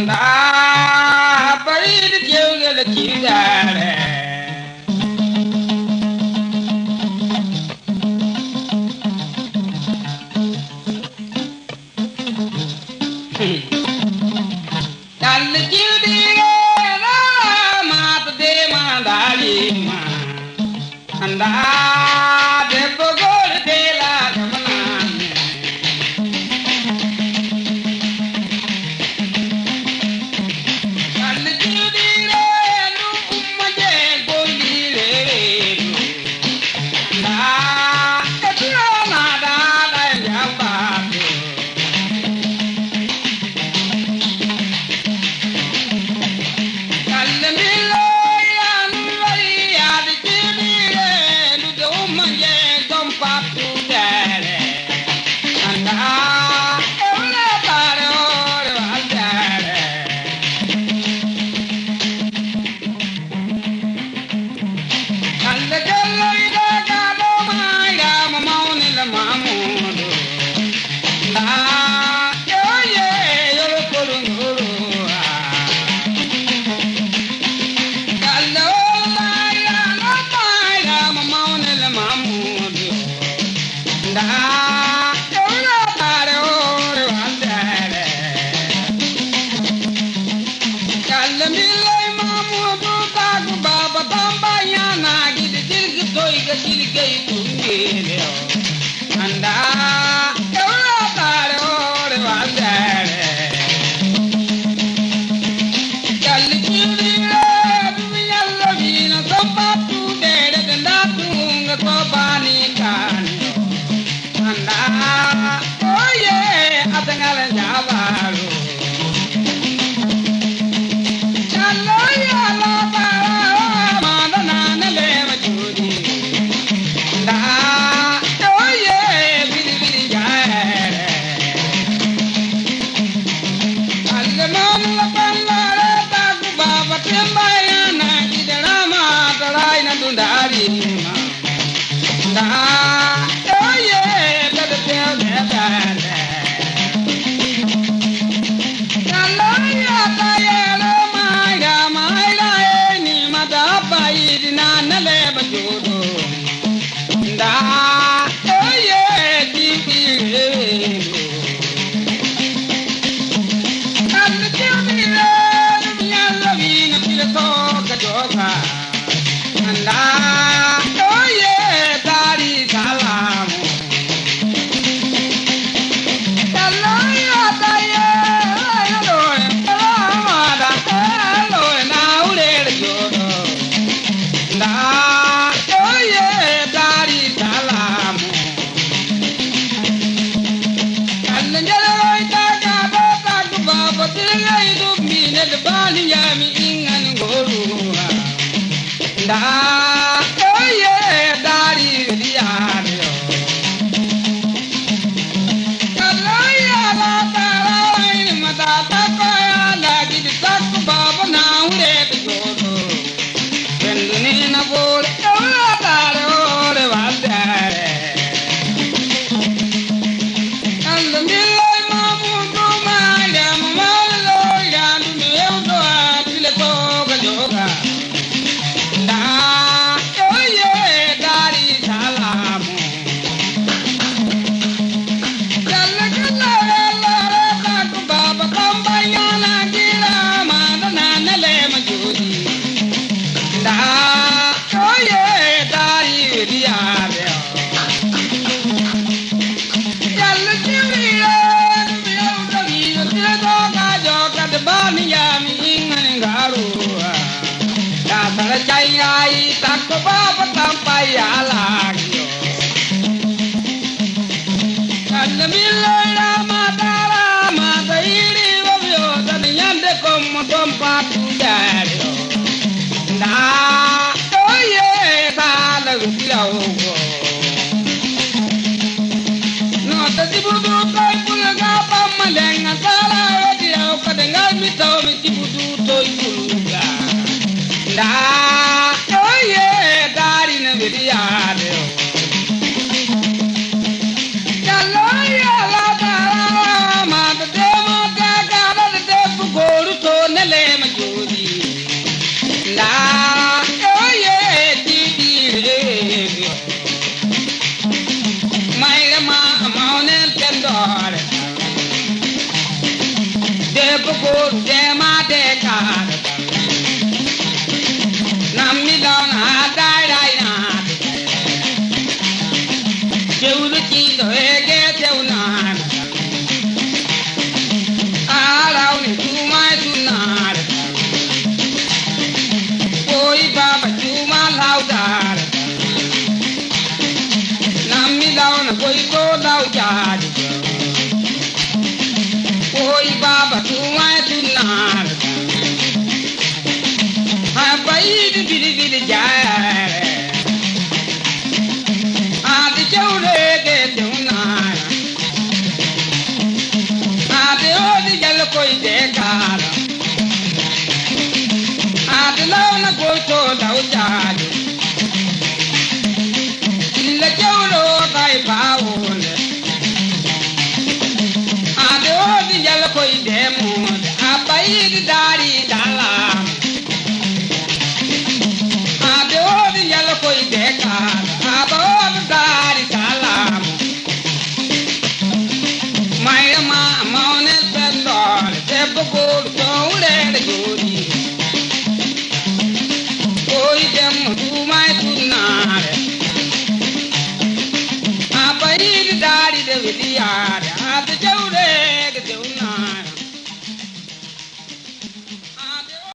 Anda pari de joge le chingare Dal chudi na mat de mandali ma Anda de bogol de la boko de ma de ka nam mi down ha dai dai na cheu lu chi do e ge cheu na a lao ni tu mai tu na oi baba tu ma lao da nam mi down koi ko lao ja oi baba tu mai tu na ha bai di di ja a di cheu le ge cheu na a de o di jal koi de ka a de lo na ko to lao ja le cheu lo tai ba o le a de o di jal koi de mo a bai di dari dala a de o di jal koi de ka a ba o di dari dala mai ma ma ne pe do te bo ko to le de gori oi dem tu mai tu na a bai di dari de vidiya